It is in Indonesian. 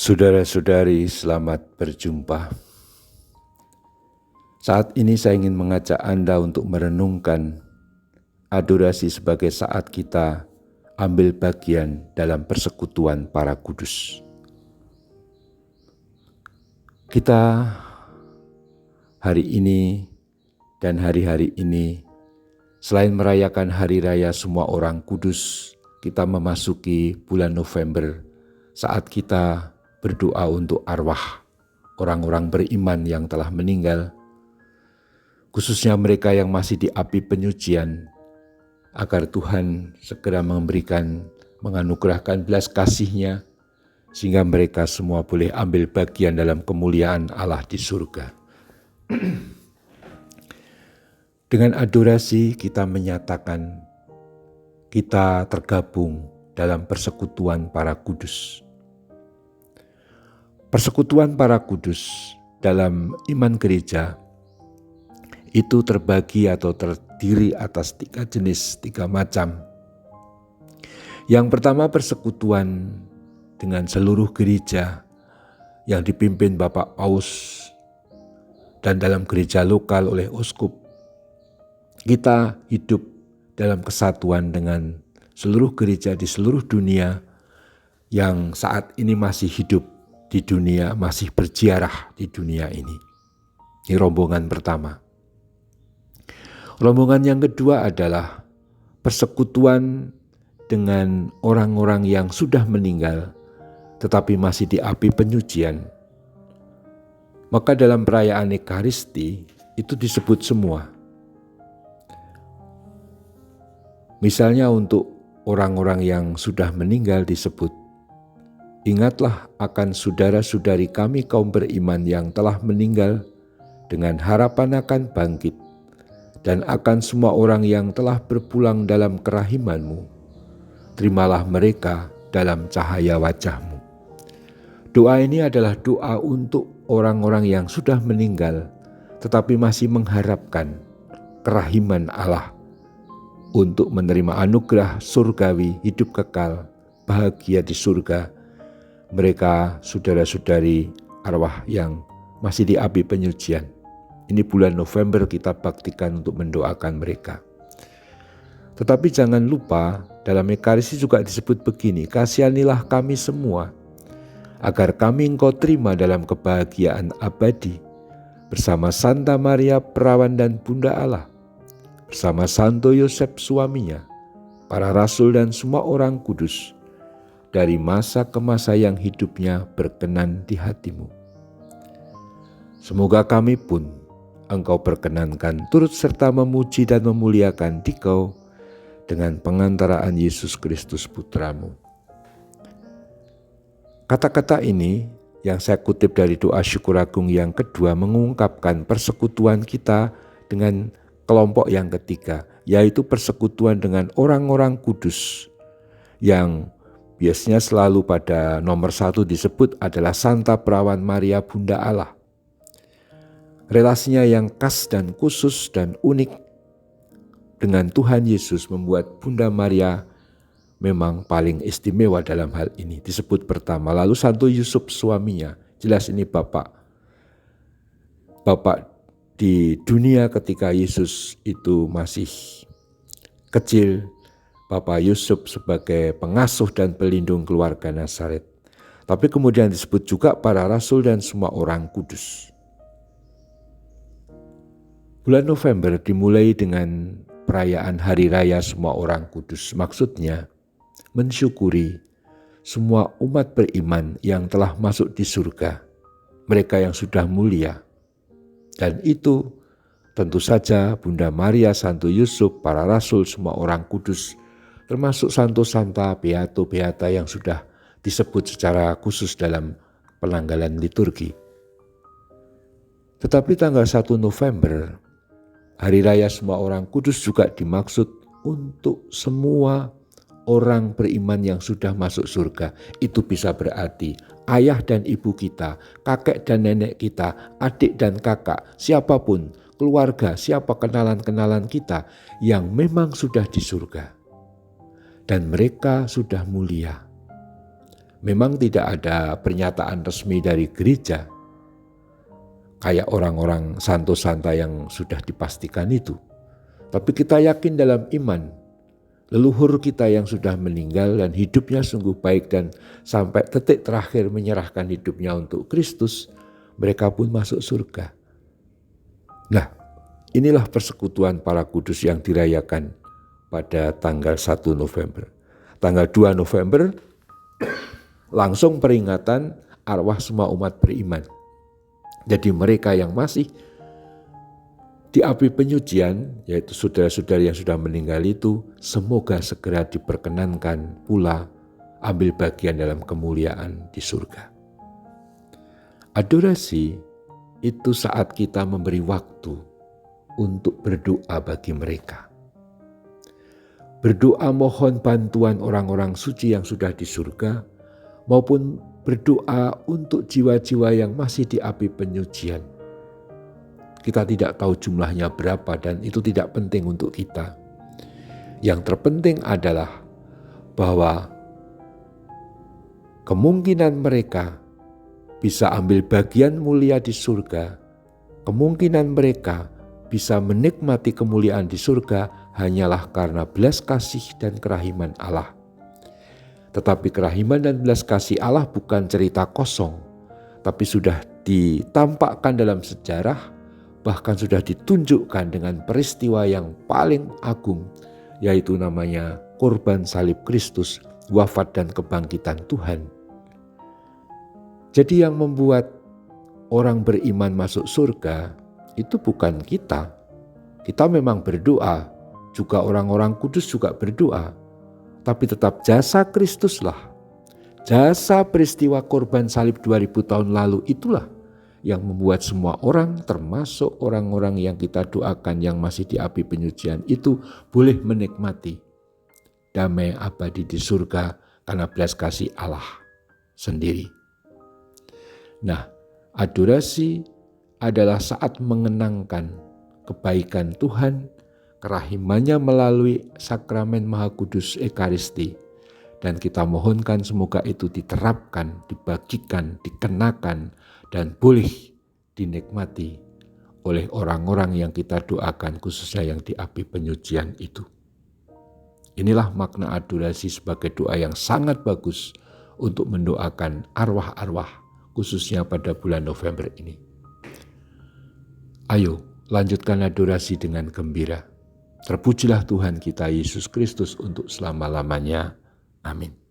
Saudara-saudari, selamat berjumpa. Saat ini saya ingin mengajak Anda untuk merenungkan adorasi sebagai saat kita ambil bagian dalam persekutuan para kudus. Kita hari ini dan hari-hari ini, selain merayakan hari raya semua orang kudus, kita memasuki bulan November saat kita berdoa untuk arwah orang-orang beriman yang telah meninggal, khususnya mereka yang masih di api penyucian, agar Tuhan segera menganugerahkan belas kasih-Nya, sehingga mereka semua boleh ambil bagian dalam kemuliaan Allah di surga. Dengan adorasi kita menyatakan kita tergabung dalam persekutuan para kudus. Persekutuan para kudus dalam iman gereja itu terbagi atau terdiri atas 3 jenis, 3 macam. Yang pertama, persekutuan dengan seluruh gereja yang dipimpin Bapak Paus dan dalam gereja lokal oleh uskup. Kita hidup dalam kesatuan dengan seluruh gereja di seluruh dunia yang saat ini masih hidup di dunia, masih berziarah di dunia ini. Ini rombongan pertama. Rombongan yang kedua adalah persekutuan dengan orang-orang yang sudah meninggal tetapi masih di api penyucian. Maka dalam perayaan Ekaristi itu disebut semua. Misalnya untuk orang-orang yang sudah meninggal disebut, "Ingatlah akan saudara-saudari kami kaum beriman yang telah meninggal dengan harapan akan bangkit, dan akan semua orang yang telah berpulang dalam kerahiman-Mu. Terimalah mereka dalam cahaya wajah-Mu." Doa ini adalah doa untuk orang-orang yang sudah meninggal tetapi masih mengharapkan kerahiman Allah untuk menerima anugerah surgawi, hidup kekal, bahagia di surga. Mereka saudara-saudari arwah yang masih di api penyucian. Ini bulan November kita baktikan untuk mendoakan mereka. Tetapi jangan lupa dalam Ekaristi juga disebut begini, "Kasihanilah kami semua, agar kami Engkau terima dalam kebahagiaan abadi, bersama Santa Maria Perawan dan Bunda Allah, bersama Santo Yosef suaminya, para rasul dan semua orang kudus, dari masa ke masa yang hidupnya berkenan di hati-Mu. Semoga kami pun Engkau perkenankan turut serta memuji dan memuliakan Dikau dengan pengantaraan Yesus Kristus Putra-Mu." Kata-kata ini yang saya kutip dari doa syukur agung yang kedua mengungkapkan persekutuan kita dengan kelompok yang ketiga, yaitu persekutuan dengan orang-orang kudus yang biasanya selalu pada nomor 1 disebut adalah Santa Perawan Maria Bunda Allah. Relasinya yang khas dan khusus dan unik dengan Tuhan Yesus membuat Bunda Maria memang paling istimewa dalam hal ini. Disebut pertama, lalu Santo Yusuf suaminya. Jelas ini Bapak di dunia ketika Yesus itu masih kecil. Bapak Yusuf sebagai pengasuh dan pelindung keluarga Nazaret. Tapi kemudian disebut juga para rasul dan semua orang kudus. Bulan November dimulai dengan perayaan Hari Raya Semua Orang Kudus. Maksudnya mensyukuri semua umat beriman yang telah masuk di surga, mereka yang sudah mulia. Dan itu tentu saja Bunda Maria, Santo Yusuf, para rasul, semua orang kudus, termasuk Santo Santa, Beato, Beata yang sudah disebut secara khusus dalam penanggalan liturgi. Tetapi tanggal 1 November, Hari Raya Semua Orang Kudus juga dimaksud untuk semua orang beriman yang sudah masuk surga. Itu bisa berarti ayah dan ibu kita, kakek dan nenek kita, adik dan kakak, siapapun, keluarga, siapa kenalan-kenalan kita yang memang sudah di surga. Dan mereka sudah mulia. Memang tidak ada pernyataan resmi dari gereja, kayak orang-orang santo santa yang sudah dipastikan itu. Tapi kita yakin dalam iman, leluhur kita yang sudah meninggal dan hidupnya sungguh baik dan sampai detik terakhir menyerahkan hidupnya untuk Kristus, mereka pun masuk surga. Nah, inilah persekutuan para kudus yang dirayakan pada tanggal 1 November. Tanggal 2 November langsung peringatan arwah semua umat beriman. Jadi mereka yang masih di api penyucian, yaitu saudara-saudara yang sudah meninggal itu, semoga segera diperkenankan pula ambil bagian dalam kemuliaan di surga. Adorasi itu saat kita memberi waktu untuk berdoa bagi mereka. Berdoa mohon bantuan orang-orang suci yang sudah di surga, maupun berdoa untuk jiwa-jiwa yang masih di api penyucian. Kita tidak tahu jumlahnya berapa dan itu tidak penting untuk kita. Yang terpenting adalah bahwa kemungkinan mereka bisa ambil bagian mulia di surga, kemungkinan mereka bisa menikmati kemuliaan di surga hanyalah karena belas kasih dan kerahiman Allah. Tetapi kerahiman dan belas kasih Allah bukan cerita kosong, tapi sudah ditampakkan dalam sejarah, bahkan sudah ditunjukkan dengan peristiwa yang paling agung, yaitu namanya korban salib Kristus, wafat dan kebangkitan Tuhan. Jadi yang membuat orang beriman masuk surga itu bukan kita. Kita memang berdoa, juga orang-orang kudus juga berdoa, tapi tetap jasa Kristuslah, jasa peristiwa korban salib 2000 tahun lalu itulah yang membuat semua orang, termasuk orang-orang yang kita doakan yang masih di api penyucian itu, boleh menikmati damai abadi di surga karena belas kasih Allah sendiri. Nah, adorasi adalah saat mengenangkan kebaikan Tuhan, kerahimannya melalui sakramen Maha Kudus Ekaristi, dan kita mohonkan semoga itu diterapkan, dibagikan, dikenakan, dan boleh dinikmati oleh orang-orang yang kita doakan, khususnya yang di api penyucian itu. Inilah makna adorasi sebagai doa yang sangat bagus untuk mendoakan arwah-arwah, khususnya pada bulan November ini. Ayo, lanjutkan adorasi dengan gembira. Terpujilah Tuhan kita Yesus Kristus untuk selama-lamanya. Amin.